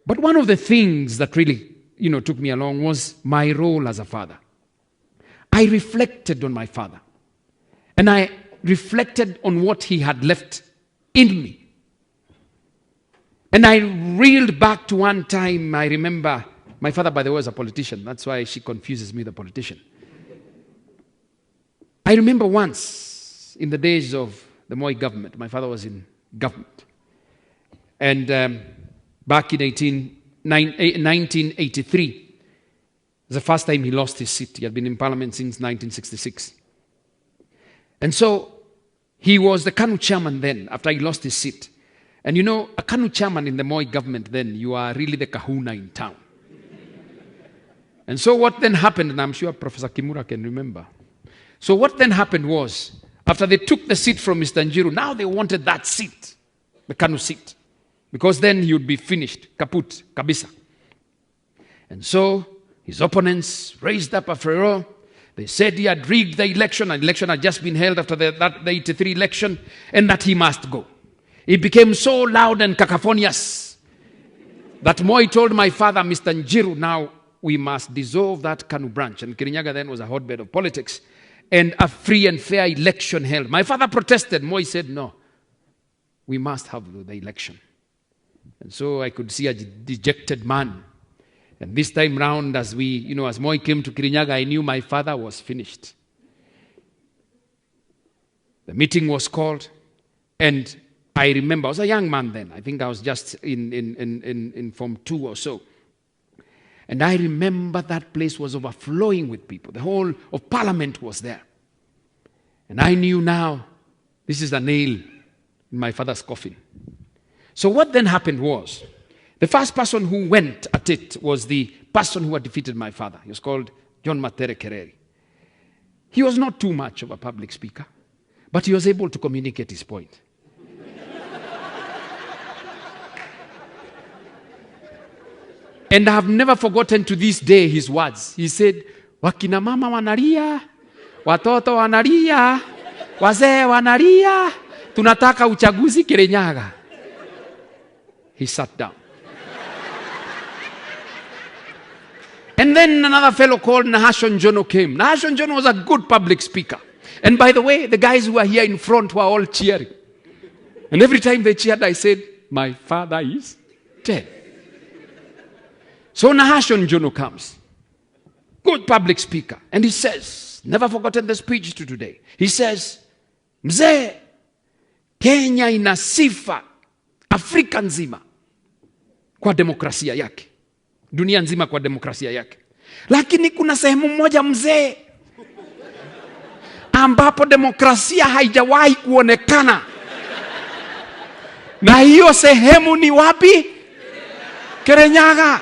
But one of the things that really, took me along was my role as a father. I reflected on my father. And I reflected on what he had left in me. And I reeled back to one time. I remember, my father, by the way, was a politician. That's why she confuses me, the politician. I remember once, in the days of the Moi government, my father was in government. And back in 1983, it was the first time he lost his seat. He had been in parliament since 1966. And so he was the KANU chairman then, after he lost his seat. And a KANU chairman in the Moi government then, you are really the kahuna in town. And so what then happened, and I'm sure Professor Kimura can remember. So what then happened was, after they took the seat from Mr. Njiru, now they wanted that seat, the KANU seat. Because then he would be finished, kaput, kabisa. And so his opponents raised up a furor. They said he had rigged the election. An election had just been held after the 83 election, and that he must go. It became so loud and cacophonous that Moi told my father, Mr. Njiru, now we must dissolve that KANU branch. And Kirinyaga then was a hotbed of politics, and a free and fair election held. My father protested. Moi said, no, we must have the election. And so I could see a dejected man. And this time round, as as Moi came to Kirinyaga, I knew my father was finished. The meeting was called, and I remember, I was a young man then. I think I was just in Form 2 or so. And I remember that place was overflowing with people. The whole of Parliament was there. And I knew now, this is a nail in my father's coffin. So what then happened was, the first person who went at it was the person who had defeated my father. He was called John Matere Kereri. He was not too much of a public speaker, but he was able to communicate his point. And I have never forgotten to this day his words. He said, wakina mama wanalia, watoto wanalia, wazee wanalia, tunataka uchaguzi Kirinyaga. He sat down. And then another fellow called Nahashon Jono came. Nahashon Jono was a good public speaker. And by the way, the guys who were here in front were all cheering. And every time they cheered, I said, my father is dead. So Nahashon Jono comes. Good public speaker. And he says, never forgotten the speech to today. He says, Mzee, Kenya ina sifa Afrika nzima kwa demokrasia yake. Dunia nzima kwa demokrasia yake. Lakini kuna sehemu moja mzee ambapo demokrasia haijawahi kuonekana. Na hiyo sehemu ni wapi? Kirinyaga.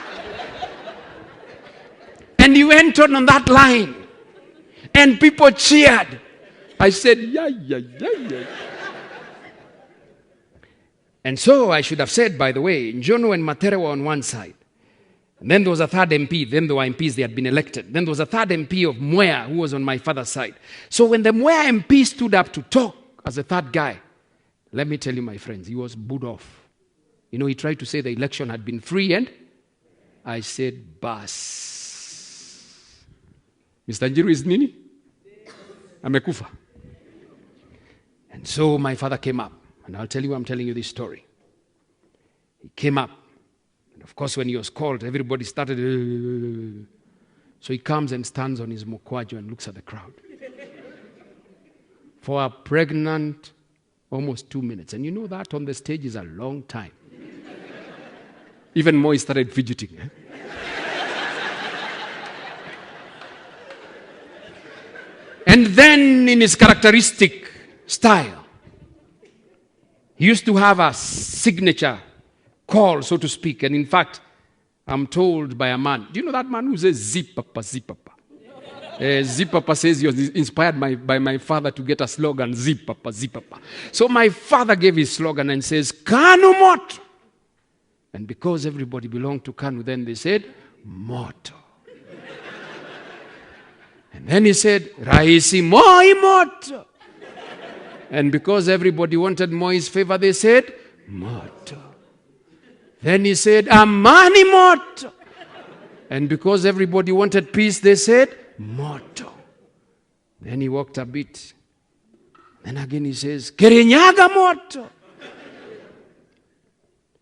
And he went on that line. And people cheered. I said, yeah. And so I should have said, by the way, Njono and Matere were on one side. And then there was a third MP. Then there were MPs, they had been elected. Then there was a third MP of Mwea who was on my father's side. So when the Mwea MP stood up to talk as a third guy, let me tell you, my friends, he was booed off. He tried to say the election had been free, and I said, bas. Mr. Njiru is nini? Amekufa. And so my father came up. And I'll tell you, I'm telling you this story. He came up. And of course, when he was called, everybody started. So he comes and stands on his mokwajo and looks at the crowd. For a pregnant, almost 2 minutes. And you know that on the stage is a long time. Even Moi started fidgeting. And then in his characteristic style, he used to have a signature call, so to speak. And in fact, I'm told by a man, do you know that man who says zip-papa, zip-papa? Zip-papa says he was inspired by my father to get a slogan, zip-papa, zip-papa. So my father gave his slogan and says, KANU moto. And because everybody belonged to KANU, then they said, moto. And then he said, Raisi Moi moto. And because everybody wanted Moi's favor, they said, moto. Then he said, Amani moto. And because everybody wanted peace, they said, moto. Then he walked a bit. Then again he says, Kirinyaga moto.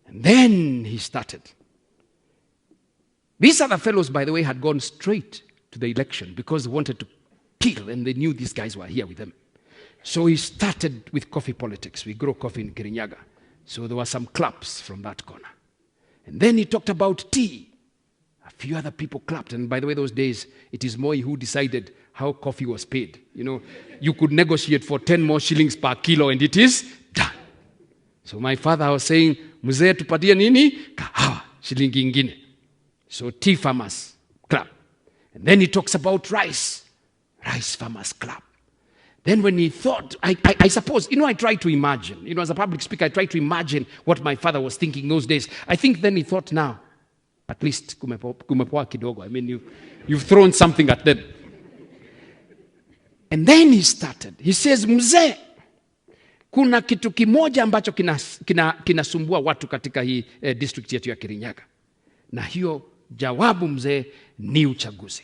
And then he started. These other fellows, by the way, had gone straight to the election because they wanted to kill, and they knew these guys were here with them. So he started with coffee politics. We grow coffee in Kirinyaga. So there were some claps from that corner. And then he talked about tea. A few other people clapped. And by the way, those days, it is Moi who decided how coffee was paid. You know, you could negotiate for 10 more shillings per kilo, and it is done. So my father was saying, Mzee tupatie nini? Kahawa, shilingi ingine. So tea farmers clap. And then he talks about rice. Rice farmers clap. Then when he thought, I suppose, I try to imagine, as a public speaker, I try to imagine what my father was thinking those days. I think then he thought, now, at least kumepoa kidogo. I mean, you've thrown something at them. And then he started. He says, Mzee, kuna kitu kimoja ambacho kinasumbua watu katika hii district yetu ya Kirinyaga. Na hiyo jawabu mzee ni uchaguzi.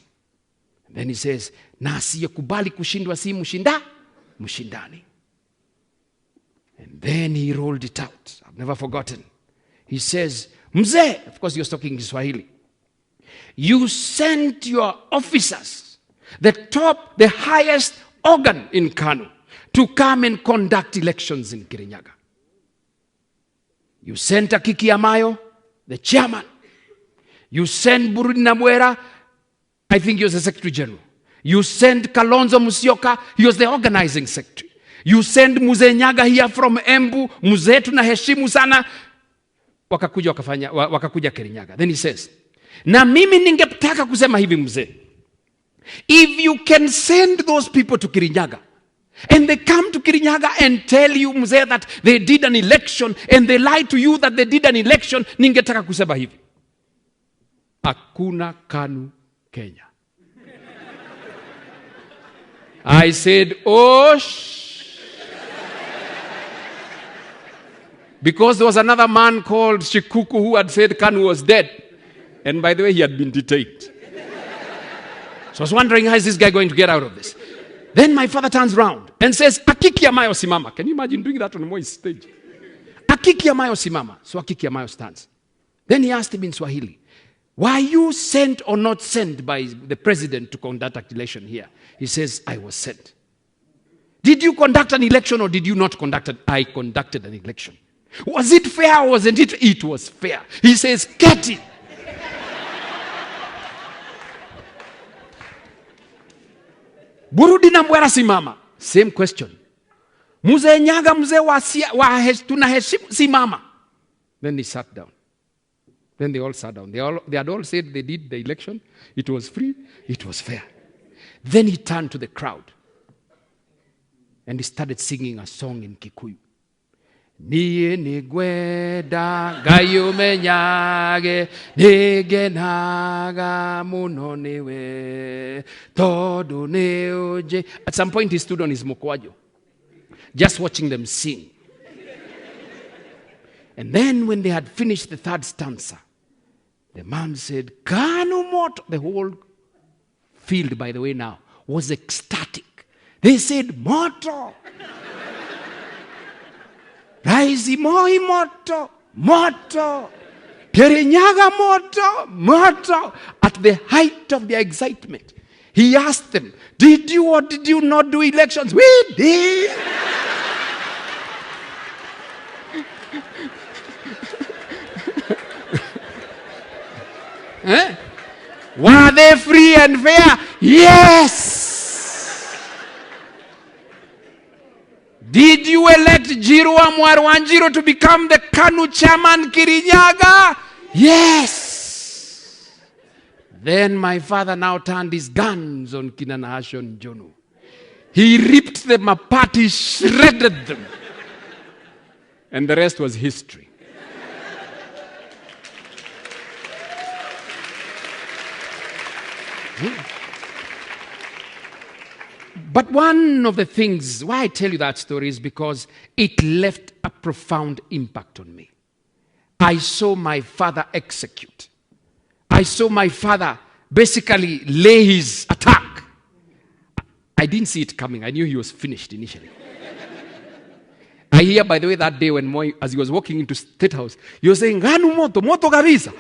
And then he says, na asiyekubali kushindwa si mshindani. And then he rolled it out. I've never forgotten. He says, Mzee, of course he was talking in Swahili. You sent your officers, the highest organ in Kanu, to come and conduct elections in Kirinyaga. You sent Akiki Amayo, the chairman. You sent Burudi Namwera, I think he was the Secretary General. You sent Kalonzo Musyoka, he was the organizing secretary. You sent Mzee Nyaga here from Embu, Mzee tunaheshimu sana, wakakuja Kirinyaga. Then he says, na mimi ningetaka kusema hivi mzee, if you can send those people to Kirinyaga, and they come to Kirinyaga and tell you mzee that they did an election, and they lie to you that they did an election, ningetaka kusema hivi, hakuna KANU Kenya. I said, oh, because there was another man called Shikuku who had said KANU was dead. And by the way, he had been detained. So I was wondering, how is this guy going to get out of this? Then my father turns around and says, Akiki Amayo simama. Can you imagine doing that on a Moi's stage? Akiki Amayo simama. So Akiki Amayo stands. Then he asked him in Swahili, were you sent or not sent by the president to conduct an election here? He says, I was sent. Did you conduct an election or did you not conduct it? I conducted an election. Was it fair or wasn't it? It was fair. He says, get it. Burudi Namwera simama. Same question. Mzee Nyaga mzee tunaheshimu simama. Then he sat down. Then they all sat down. They had all said they did the election. It was free. It was fair. Then he turned to the crowd. And he started singing a song in Kikuyu. Niye nigweda gayume nyage nigenaga munoniwe todo neoje. At some point he stood on his mokwajo, just watching them sing. And then when they had finished the third stanza, the man said, KANU moto. The whole field, by the way, now was ecstatic. They said, moto. Raisi Moi moto, moto. Kirinyaga moto, moto. At the height of their excitement, he asked them, did you or did you not do elections? We did. Were they free and fair? Yes. Did you elect Njiru Njiru to become the KANU chairman Kirinyaga? Yes. Then my father now turned his guns on Kinanahashon Jonu. He ripped them apart, he shredded them. And the rest was history. But one of the things why I tell you that story is because it left a profound impact on me. I saw my father execute. I saw my father basically lay his attack. I didn't see it coming. I knew he was finished initially. I hear, by the way, that day when Moi, as he was walking into State House, he was saying, Ganu moto, moto kabisa.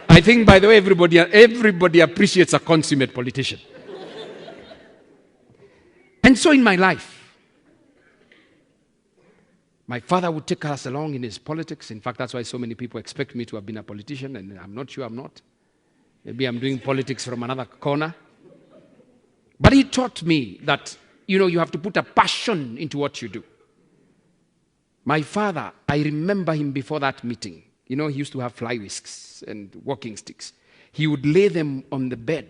I think, by the way, everybody appreciates a consummate politician. And so in my life, my father would take us along in his politics. In fact, that's why so many people expect me to have been a politician, and I'm not sure I'm not. Maybe I'm doing politics from another corner. But he taught me that, you have to put a passion into what you do. My father, I remember him before that meeting. He used to have fly whisks and walking sticks. He would lay them on the bed,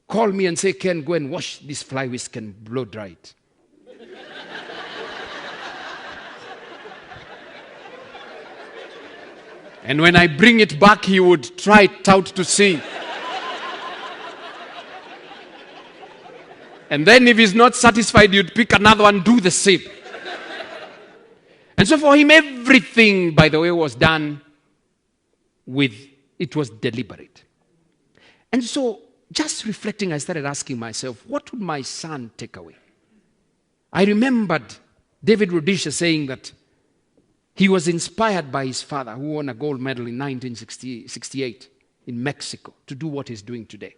call me and say, Ken, go and wash this fly whisk and blow dry it. And when I bring it back, he would try it out to see. And then if he's not satisfied, you'd pick another one, do the same. And so for him, everything, by the way, was done it was deliberate. And so just reflecting, I started asking myself, what would my son take away? I remembered David Rudisha saying that he was inspired by his father, who won a gold medal in 1968 in Mexico, to do what he's doing today.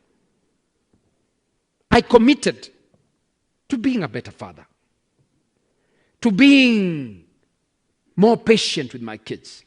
I committed to being a better father, to being more patient with my kids,